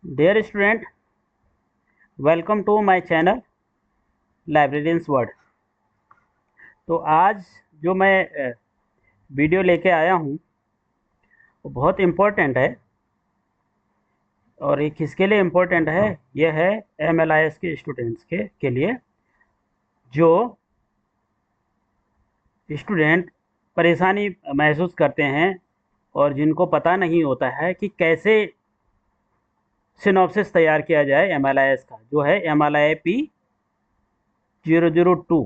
Dear student, welcome to my channel Librarians World। तो आज जो मैं वीडियो लेके आया हूँ वो बहुत इम्पोर्टेंट है। और ये किसके लिए इम्पोर्टेंट है? ये है MLIS के स्टूडेंट्स के लिए, जो स्टूडेंट परेशानी महसूस करते हैं और जिनको पता नहीं होता है कि कैसे सिनॉप्सिस तैयार किया जाए MLIS का, जो है MLIP 002।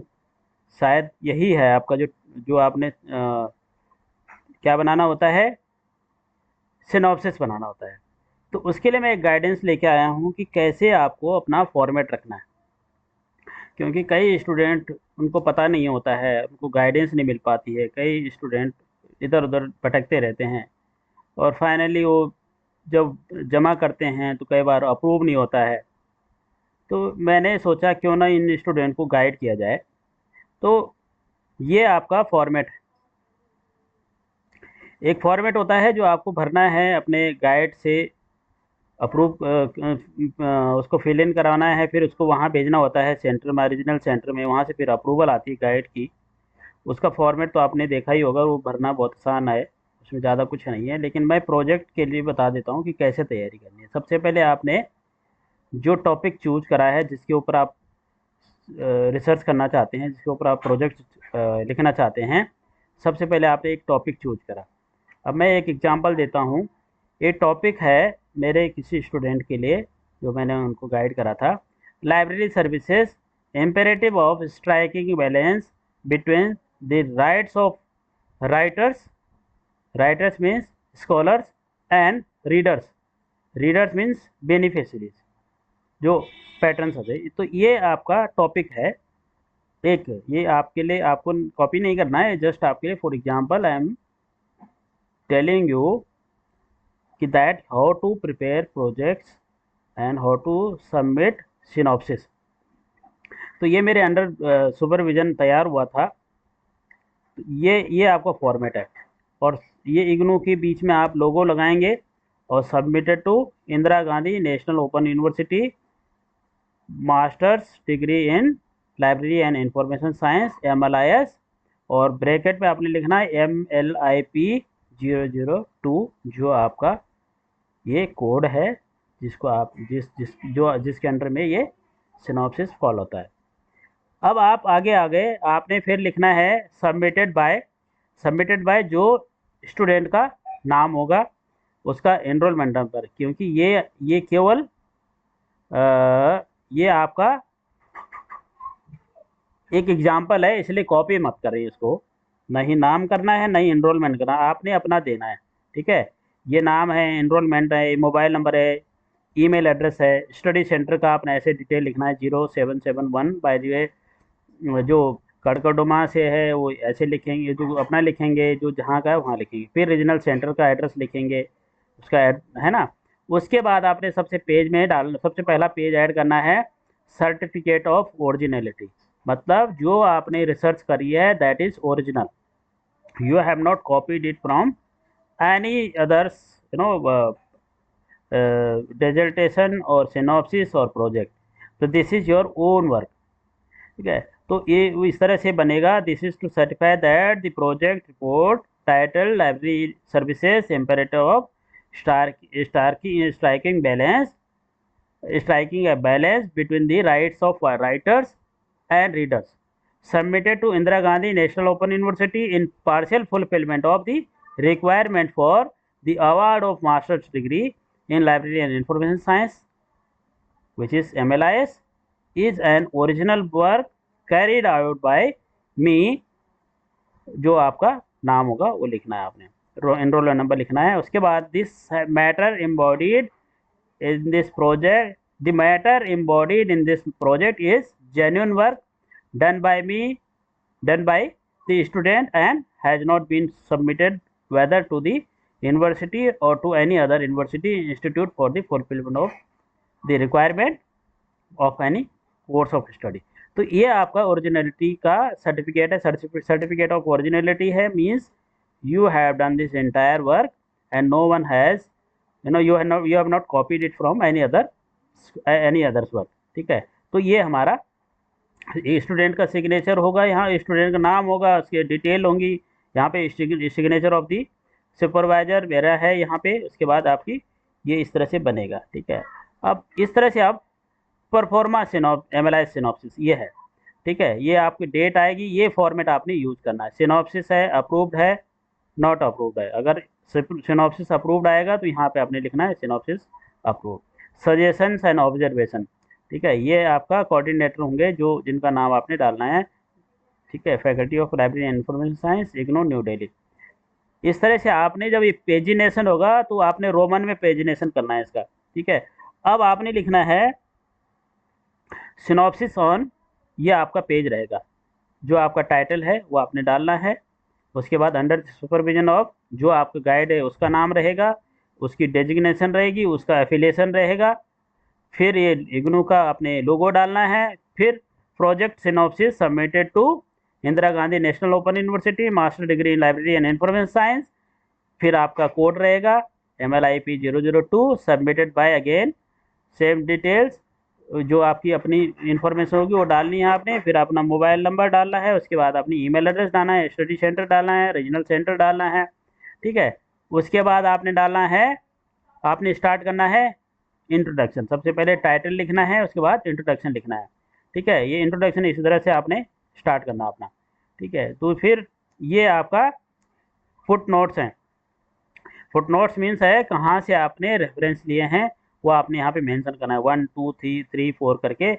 शायद यही है आपका जो जो आपने क्या बनाना होता है, सिनॉप्सिस बनाना होता है। तो उसके लिए मैं एक गाइडेंस लेके आया हूँ कि कैसे आपको अपना फॉर्मेट रखना है, क्योंकि कई स्टूडेंट उनको पता नहीं होता है, उनको गाइडेंस नहीं मिल पाती है। कई स्टूडेंट इधर उधर भटकते रहते हैं और फाइनली वो जब जमा करते हैं तो कई बार अप्रूव नहीं होता है। तो मैंने सोचा क्यों ना इन स्टूडेंट को गाइड किया जाए। तो ये आपका फॉर्मेट है। एक फॉर्मेट होता है जो आपको भरना है अपने गाइड से, अप्रूव उसको फिल इन कराना है, फिर उसको वहाँ भेजना होता है सेंटर में, रीजनल सेंटर में। वहाँ से फिर अप्रूवल आती है गाइड की। उसका फॉर्मेट तो आपने देखा ही होगा, वो भरना बहुत आसान है, उसमें ज़्यादा कुछ नहीं है। लेकिन मैं प्रोजेक्ट के लिए बता देता हूँ कि कैसे तैयारी करनी है। सबसे पहले आपने जो टॉपिक चूज करा है, जिसके ऊपर आप रिसर्च करना चाहते हैं, जिसके ऊपर आप प्रोजेक्ट लिखना चाहते हैं, सबसे पहले आपने एक टॉपिक चूज करा। अब मैं एक एग्जांपल देता हूँ। ये टॉपिक है मेरे किसी स्टूडेंट के लिए, जो मैंने उनको गाइड करा था। Library services, imperative of striking balance between the rights of writers, writers means scholars, and readers, readers means beneficiaries, जो पैटर्न्स होते हैं। तो ये आपका टॉपिक है। एक ये आपके लिए, आपको कॉपी नहीं करना है, जस्ट आपके लिए for example I am telling you कि that how to prepare projects and how to submit synopsis. तो ये मेरे अंडर सुपरविजन तैयार हुआ था। तो ये आपका फॉर्मेट है। और ये इग्नू के बीच में आप लोगो लगाएंगे और submitted to Indira Gandhi national open university, masters degree in library and information science, MLIS। और ब्रैकेट में आपने लिखना है MLIP 002, जो आपका ये कोड है, जिसको आप जिसके अंडर में ये सिनॉप्सिस फॉलो होता है। अब आप आगे आ गए, आपने फिर लिखना है सबमिटेड बाय। सबमिटेड बाय जो स्टूडेंट का नाम होगा, उसका एनरोलमेंट नंबर, क्योंकि ये केवल ये आपका एक एग्जाम्पल है, इसलिए कॉपी मत करें इसको। नहीं नाम करना है, नहीं एनरोलमेंट करना, आपने अपना देना है। ठीक है, ये नाम है, एनरोलमेंट है, मोबाइल नंबर है, ईमेल एड्रेस है। स्टडी सेंटर का आपने ऐसे डिटेल लिखना है 0771। बाय द वे, जो कड़कड़डुमा से है वो ऐसे लिखेंगे, जो अपना लिखेंगे, जो जहाँ का है वहाँ लिखेंगे। फिर रीजनल सेंटर का एड्रेस लिखेंगे, उसका है ना। उसके बाद आपने सबसे पहला पेज ऐड करना है सर्टिफिकेट ऑफ ओरिजिनलिटी। मतलब जो आपने रिसर्च करी है that is original, you have not copied it from any others, you know, dissertation और सिनॉप्सिस और प्रोजेक्ट। तो this is your own work. ठीक है, तो ये इस तरह से बनेगा। This is to certify that the project report title library services imperative of striking balance, striking a balance between the rights of writers and readers, submitted to Indira Gandhi National Open University in partial fulfillment of the requirement for the award of master's degree in library and information science, which is MLIS, is an original work carried out by me। जो आपका नाम होगा वो लिखना है आपने, enrolment number लिखना है। उसके बाद this matter embodied in this project, the matter embodied in this project is genuine work done by me, done by the student, and has not been submitted whether to the university or to any other university institute for the fulfillment of the requirement of any course of study। तो ये आपका originality का certificate है। Certificate of originality है, means you have done this entire work and no one has you have not copied it from any others work. ठीक है, तो ये हमारा स्टूडेंट का सिग्नेचर होगा, यहाँ स्टूडेंट का नाम होगा, उसके डिटेल होंगी, यहाँ पे सिग्नेचर ऑफ दी सुपरवाइजर मेरा है यहाँ पे। उसके बाद आपकी ये इस तरह से बनेगा। ठीक है, अब इस तरह से आप परफॉर्मा एमएलआई सिनॉप्सिस ये है। ठीक है, ये आपकी डेट आएगी, ये फॉर्मेट आपने यूज करना है। सिनॉप्सिस है, अप्रूव्ड है, नॉट अप्रूव्ड है। अगर सिनॉप्सिस अप्रूव्ड आएगा तो यहाँ पे आपने लिखना है synopsis approved. Suggestions and observation, ठीक है, ये आपका कोऑर्डिनेटर होंगे जो जिनका नाम आपने डालना है। ठीक है, faculty of library and information science, IGNOU, new Delhi. इस तरह से आपने जब ये पेजिनेशन होगा तो आपने रोमन में पेजिनेशन करना है इसका। ठीक है, अब आपने लिखना है सिनॉप्सिस ऑन, ये आपका पेज रहेगा, जो आपका टाइटल है वो आपने डालना है। उसके बाद अंडर सुपरविजन ऑफ, जो आपका गाइड है उसका नाम रहेगा, उसकी डेजिग्नेशन रहेगी, उसका एफिलिएशन रहेगा। फिर ये इग्नू का अपने लोगो डालना है। फिर project synopsis submitted to Indira Gandhi national open university, master degree in library and information science. फिर आपका कोड रहेगा MLIP002 submitted by, again same details, जो आपकी अपनी इंफॉर्मेशन होगी वो डालनी है आपने। फिर अपना मोबाइल नंबर डालना है, उसके बाद अपनी ईमेल एड्रेस डालना है, स्टडी सेंटर डालना है, रीजनल सेंटर डालना है। ठीक है, उसके बाद आपने डालना है, आपने स्टार्ट करना है इंट्रोडक्शन। सबसे पहले टाइटल लिखना है, उसके बाद इंट्रोडक्शन लिखना है। ठीक है, ये इंट्रोडक्शन इसी तरह से आपने स्टार्ट करना अपना। ठीक है, तो फिर ये आपका फुट नोट्स हैं। फुट नोट्स मीन्स है कहाँ से आपने रेफरेंस लिए हैं वो आपने यहाँ पे मेंशन करना है, 1 2 3 3 4 करके।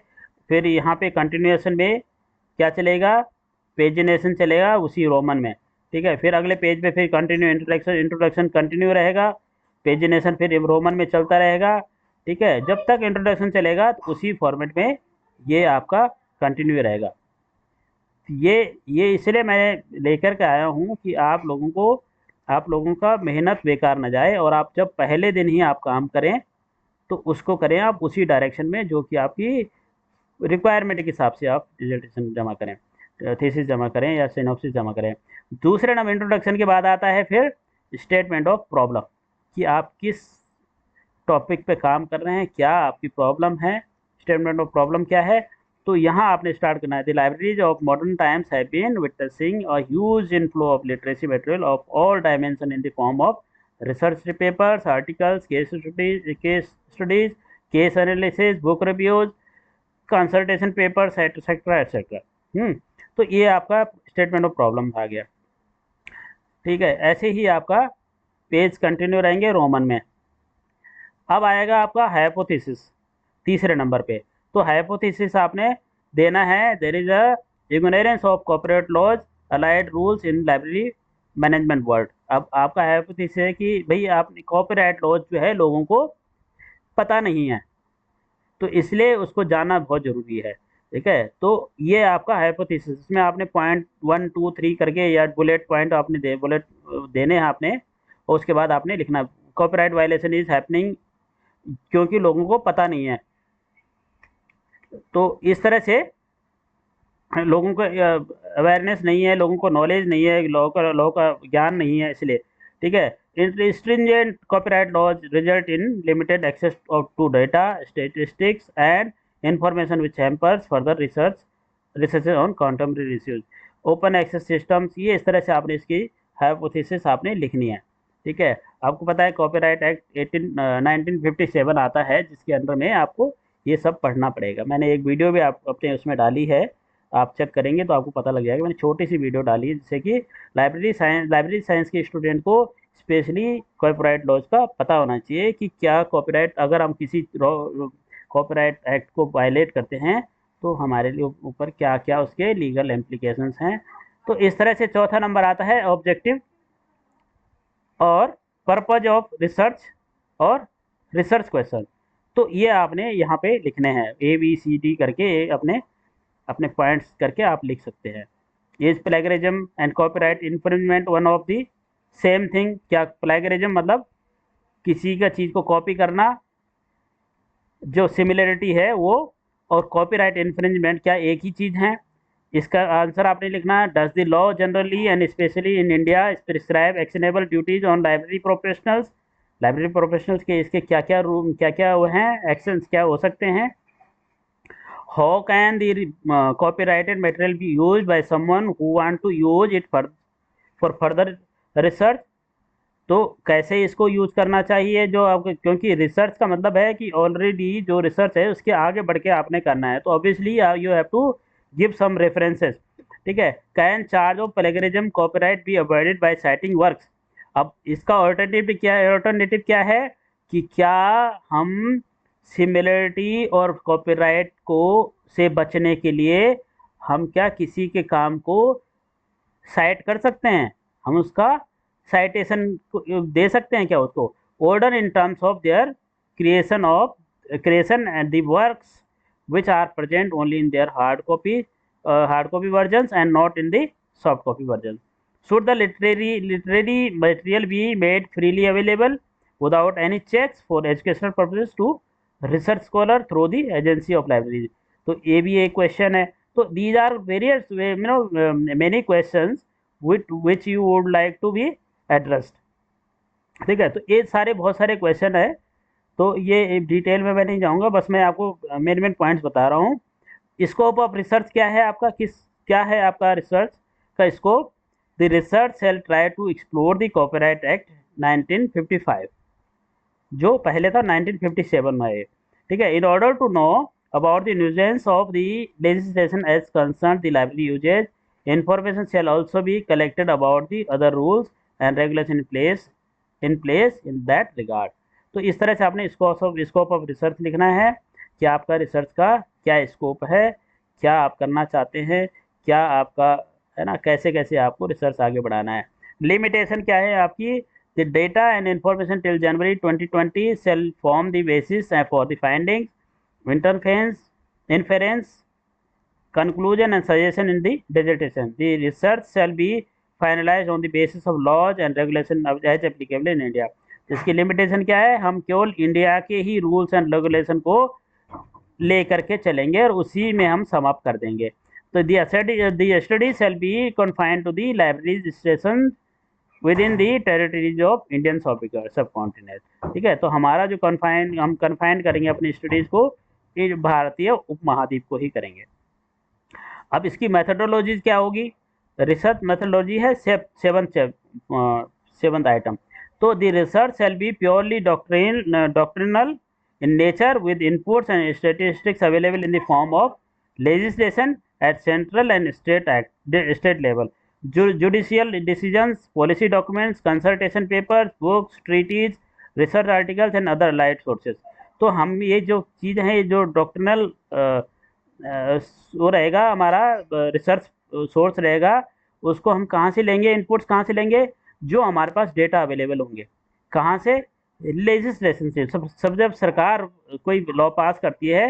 फिर यहाँ पे कंटिन्यूएशन में क्या चलेगा, पेजिनेशन चलेगा उसी रोमन में। ठीक है, फिर अगले पेज पे फिर कंटिन्यू इंट्रोडक्शन कंटिन्यू रहेगा, पेजिनेशन फिर रोमन में चलता रहेगा। ठीक है, जब तक इंट्रोडक्शन चलेगा तो उसी फॉर्मेट में ये आपका कंटिन्यू रहेगा। ये इसलिए मैं लेकर के आया हूँ कि आप लोगों का मेहनत बेकार न जाए, और आप जब पहले दिन ही आप काम करें तो उसको करें आप उसी डायरेक्शन में जो कि आपकी रिक्वायरमेंट के हिसाब से आप डिसर्टेशन जमा करें, थीसिस जमा करें या सिनॉप्सिस जमा करें। दूसरे नंबर इंट्रोडक्शन के बाद आता है फिर स्टेटमेंट ऑफ प्रॉब्लम, कि आप किस टॉपिक पे काम कर रहे हैं, क्या आपकी प्रॉब्लम है, स्टेटमेंट ऑफ प्रॉब्लम क्या है। तो यहाँ आपने स्टार्ट करना है, the libraries of modern times have been witnessing a huge inflow of literacy material of all dimension in the form of research papers, articles, case studies, case analysis, book reviews, consultation papers, etcetera etcetera. तो ये आपका statement of problem आ गया। ठीक है, ऐसे ही आपका page continue रहेंगे Roman में। अब आएगा आपका हाइपोथेसिस तीसरे नंबर पे। तो हाइपोथेसिस आपने देना है, there is a ignorance of corporate laws allied rules in library management world. अब आपका हाइपोथेसिस है कि भाई आप कॉपीराइट लॉज जो है लोगों को पता नहीं है, तो इसलिए उसको जानना बहुत ज़रूरी है। ठीक है, तो ये आपका हाइपोथेसिस, इसमें आपने पॉइंट 1 2 3 करके या बुलेट पॉइंट आपने बुलेट देने हैं आपने, और उसके बाद आपने लिखना कॉपीराइट वायलेशन इज हैपनिंग, क्योंकि लोगों को पता नहीं है। तो इस तरह से लोगों को अवेयरनेस नहीं है, लोगों को नॉलेज नहीं है, लोगों का ज्ञान नहीं है, इसलिए। ठीक है, stringent copyright laws result in limited access to data, statistics and information which hampers further research on contemporary issues, open access systems। ये इस तरह से आपने इसकी हाइपोथेसिस आपने लिखनी है। ठीक है, आपको पता है कॉपीराइट एक्ट 1957 आता है, जिसके अंडर में आपको ये सब पढ़ना पड़ेगा। मैंने एक वीडियो भी आप अपने उसमें डाली है, आप चेक करेंगे तो आपको पता लग जाएगा। मैंने छोटी सी वीडियो डाली है जिससे कि लाइब्रेरी साइंस के स्टूडेंट को स्पेशली कॉपीराइट लॉज का पता होना चाहिए कि क्या कॉपीराइट, अगर हम किसी कॉपीराइट एक्ट को वायलेट करते हैं तो हमारे लिए ऊपर क्या क्या उसके लीगल इम्प्लीकेशंस हैं। तो इस तरह से चौथा नंबर आता है ऑब्जेक्टिव और पर्पज ऑफ रिसर्च और रिसर्च क्वेश्चन। तो ये आपने यहाँ पे लिखने हैं ABCD करके, अपने अपने पॉइंट्स करके आप लिख सकते हैं। Is plagiarism and copyright infringement one of the same thing. क्या प्लेगरिज्म मतलब किसी का चीज़ को कॉपी करना, जो सिमिलरिटी है वो, और कॉपीराइट इन्फ्रिंजमेंट क्या एक ही चीज़ है। इसका आंसर आपने लिखना है, does the law generally and specially in India prescribe actionable duties on library professionals. Library professionals के इसके क्या क्या रूम, क्या क्या वो हैं, एक्शंस क्या हो सकते हैं। How can the copyrighted material be used by someone who want to use it for further research. तो कैसे इसको यूज करना चाहिए, जो आपको, क्योंकि रिसर्च का मतलब है कि ऑलरेडी जो रिसर्च है उसके आगे बढ़ के आपने करना है, तो obviously you have to give some references. ठीक है। Can charge of plagiarism copyright be avoided by citing works. अब इसका ऑल्टरनेटिव क्या है कि क्या हम सिमिलरिटी और कॉपीराइट को से बचने के लिए हम क्या किसी के काम को साइट कर सकते हैं, हम उसका साइटेशन दे सकते हैं क्या उसको, order in terms of their creation and the works which are present only in their hard copy versions and not in the soft copy versions. Should the literary material be made freely available without any checks for educational purposes to research scholar through the agency of libraries? तो ये भी एक question है। तो these are various many questions which you would like to be addressed। ठीक है। तो ये सारे बहुत सारे क्वेश्चन है, तो ये डिटेल में मैं नहीं जाऊंगा, बस मैं आपको मेन मेन पॉइंट्स बता रहा हूँ। स्कोप ऑफ रिसर्च क्या है आपका, क्या है आपका रिसर्च का scope. The research cell try to explore the copyright act 1955, जो पहले था 1957 में है। ठीक है। In order to know about the nuisance of the legislation as concern the library uses, information shall also be collected about the other rules and regulation in place in that regard. तो इस तरह से आपने scope of research लिखना है कि आपका research का क्या स्कोप है, क्या आप करना चाहते हैं, क्या आपका है ना, कैसे कैसे आपको रिसर्च आगे बढ़ाना है। लिमिटेशन क्या है आपकी, the data and information till January 2020 shall form the basis for the findings, inference, conclusion and suggestion in the dissertation. The research shall be finalized on the basis of laws and regulation as applicable in India. इसकी limitation क्या है, हम केवल India के ही rules and regulation को लेकर के चलेंगे और उसी में हम समाप्त कर देंगे। तो the study shall be confined to the library station within the territories of Indian subcontinent. ठीक है। तो हमारा जो हम कन्फाइंड करेंगे अपनी स्टडीज़ को, ये भारतीय उपमहाद्वीप को ही करेंगे। अब इसकी मैथडोलॉजीज क्या होगी, रिसर्च मैथडोलॉजी है सेवंथ आइटम। तो the research shall be purely doctrinal in nature with inputs and statistics available in the form of legislation at central and state level, judicial decisions, policy documents, consultation papers, books, treaties, research articles and other allied sources। तो हम ये जो चीज़ है, ये जो doctrinal वो रहेगा हमारा रिसर्च सोर्स रहेगा, उसको हम कहाँ से लेंगे, इनपुट्स कहाँ से लेंगे, जो हमारे पास डेटा अवेलेबल होंगे। कहाँ से, लेजिस्लेशन से। सब जब सरकार कोई लॉ पास करती है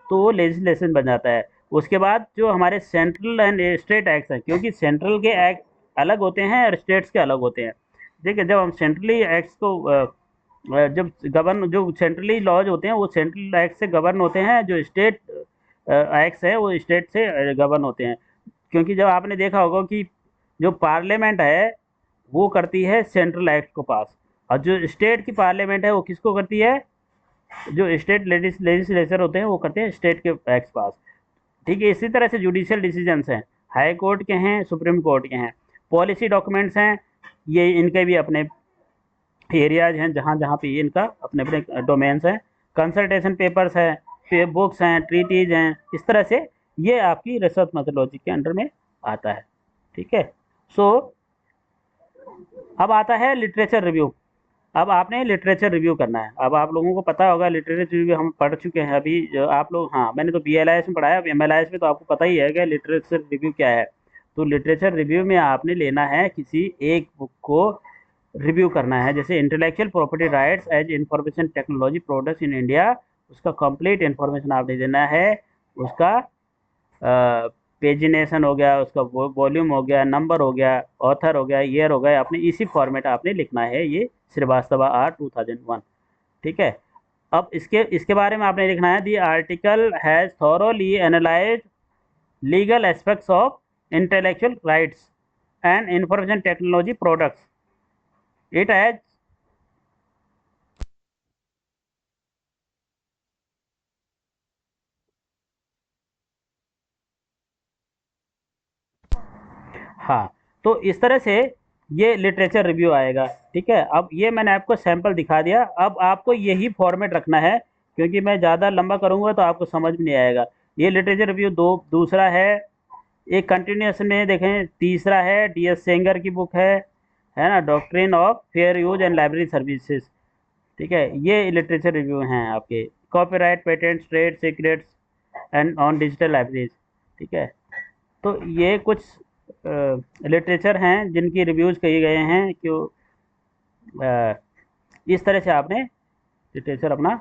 तो वो लेजिस्लेशन बन जाता है। उसके बाद जो हमारे सेंट्रल एंड स्टेट एक्ट्स हैं, क्योंकि सेंट्रल के एक्ट अलग होते हैं और स्टेट्स के अलग होते हैं। ठीक है। जब हम सेंट्रली एक्ट्स को जो सेंट्रली लॉज होते हैं वो सेंट्रल एक्ट से गवर्न होते हैं, जो स्टेट एक्ट्स है वो स्टेट से गवर्न होते हैं। क्योंकि जब आपने देखा होगा कि जो पार्लियामेंट है वो करती है सेंट्रल एक्ट को पास, और जो स्टेट की पार्लियामेंट है वो किसको करती है, जो स्टेट लेजिस्लेचर होते हैं वो करते हैं स्टेट के एक्ट पास। ठीक है। इसी तरह से जुडिशियल डिसीजंस हैं, हाई कोर्ट के हैं, सुप्रीम कोर्ट के हैं। पॉलिसी डॉक्यूमेंट्स हैं, ये इनके भी अपने एरियाज हैं जहाँ जहाँ पे इनका अपने अपने डोमेन्स हैं। कंसल्टेशन पेपर्स हैं, बुक्स हैं, ट्रीटीज हैं। इस तरह से ये आपकी रिसर्च मेथोडोलॉजी के अंडर में आता है। ठीक है। सो अब आता है लिटरेचर रिव्यू। अब आपने लिटरेचर रिव्यू करना है। अब आप लोगों को पता होगा लिटरेचर रिव्यू हम पढ़ चुके हैं अभी, आप लोग, हाँ मैंने तो BLIS में पढ़ा है, MLIS में तो आपको पता ही है कि लिटरेचर रिव्यू क्या है। तो लिटरेचर रिव्यू में आपने लेना है किसी एक बुक को रिव्यू करना है, जैसे intellectual property rights as information technology products in India, उसका कंप्लीट इंफॉर्मेशन आपने देना है। उसका पेजिनेशन हो गया, उसका वॉल्यूम हो गया, नंबर हो गया, ऑथर हो गया, ईयर हो गया, आपने इसी फॉर्मेट आपने लिखना है। ये श्रीवास्तवा R 2001। ठीक है। अब इसके बारे में आपने लिखना है, दी article has thoroughly analysed legal aspects of intellectual rights and information technology products. It has हाँ, तो इस तरह से ये लिटरेचर रिव्यू आएगा। ठीक है, अब ये मैंने आपको सैंपल दिखा दिया। अब आपको यही फॉर्मेट रखना है, क्योंकि मैं ज़्यादा लंबा करूँगा तो आपको समझ में नहीं आएगा। ये लिटरेचर रिव्यू दो, दूसरा है एक कंटिन्यूस में देखें, तीसरा है DS सेंगर की बुक है ना, doctrine of fair use and library services. ठीक है, ये लिटरेचर रिव्यू हैं आपके। Copyright, patents, trade secrets and on digital libraries. ठीक है, तो ये कुछ लिटरेचर हैं जिनकी रिव्यूज़ किए गए हैं। क्यों इस तरह से आपने लिटरेचर अपना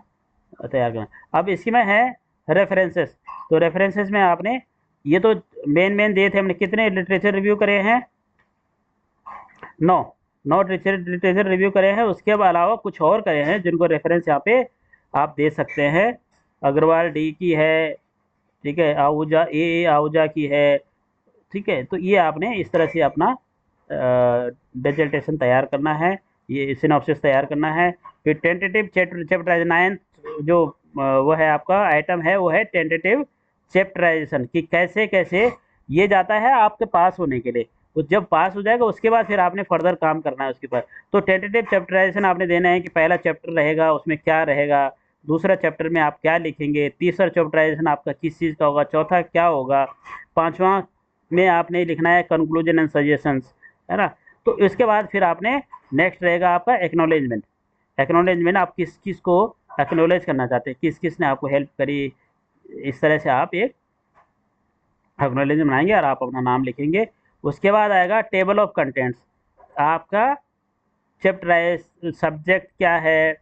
तैयार करना। अब इसकी में है रेफरेंसेस। तो रेफरेंसेस में आपने ये तो मेन दिए थे। हमने कितने लिटरेचर रिव्यू करे हैं? 9 9 लिटरेचर रिव्यू करे हैं। उसके अलावा कुछ और करे हैं जिनको रेफरेंस यहाँ पे आप दे सकते हैं। अग्रवाल डी की है, ठीक है, आहूजा आहूजा की है। ठीक है, तो ये आपने इस तरह से अपना डिसर्टेशन तैयार करना है, ये सिनॉप्सिस तैयार करना है। फिर टेंटेटिव चैप्टराइजेशन जो वो है आपका आइटम है, वो है टेंटेटिव चैप्टराइजेशन कि कैसे कैसे ये जाता है आपके पास होने के लिए। तो जब पास हो जाएगा उसके बाद फिर आपने फर्दर काम करना है उसके ऊपर। तो टेंटेटिव चैप्टराइजेशन आपने देना है कि पहला चैप्टर रहेगा उसमें क्या रहेगा, दूसरा चैप्टर में आप क्या लिखेंगे, तीसरा चैप्टराइजेशन आपका किस चीज़ का होगा, चौथा क्या होगा, पांचवा में आपने लिखना है कंक्लूजन एंड सजेशंस, है ना। तो इसके बाद फिर आपने नेक्स्ट रहेगा आपका एक्नॉलेजमेंट। एक्नॉलेजमेंट आप किस किस को एक्नॉलेज करना चाहते हैं, किस किस ने आपको हेल्प करी, इस तरह से आप एक एक्नॉलेजमेंट बनाएंगे और आप अपना नाम लिखेंगे। उसके बाद आएगा टेबल ऑफ कंटेंट्स। आपका चैप्टर सब्जेक्ट क्या है,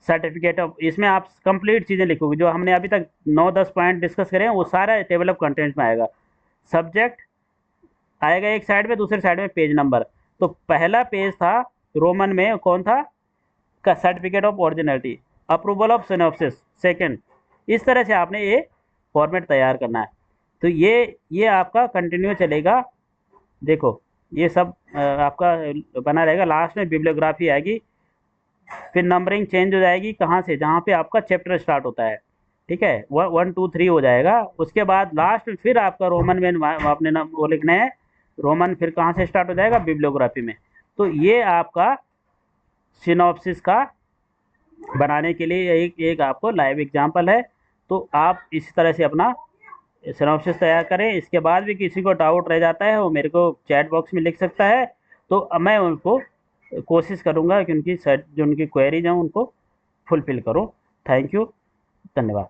सर्टिफिकेट ऑफ, इसमें आप कंप्लीट चीज़ें लिखोगे जो हमने अभी तक 9-10 पॉइंट डिस्कस करे हैं, वो सारा टेबल ऑफ कंटेंट्स में आएगा। सब्जेक्ट आएगा एक साइड में, दूसरे साइड में पेज नंबर। तो पहला पेज था रोमन में, कौन था, का certificate of originality, approval of synopsis second. इस तरह से आपने ये फॉर्मेट तैयार करना है। तो ये आपका कंटिन्यू चलेगा। देखो ये सब आपका बना रहेगा। लास्ट में बिब्लियोग्राफी आएगी, फिर नंबरिंग चेंज हो जाएगी कहाँ से, जहाँ पे आपका चैप्टर स्टार्ट होता है। ठीक है, 1 2 3 हो जाएगा। उसके बाद लास्ट में फिर आपका रोमन में आपने वो लिखना है। रोमन फिर कहाँ से स्टार्ट हो जाएगा, बिब्लियोग्राफी में। तो ये आपका सिनॉप्सिस का बनाने के लिए एक आपको लाइव एग्जांपल है। तो आप इस तरह से अपना सिनॉप्सिस तैयार करें। इसके बाद भी किसी को डाउट रह जाता है वो मेरे को चैट बॉक्स में लिख सकता है, तो अब मैं उनको कोशिश करूँगा कि उनकी जो उनकी क्वेरीज हैं उनको फुलफ़िल करूँ। थैंक यू, धन्यवाद।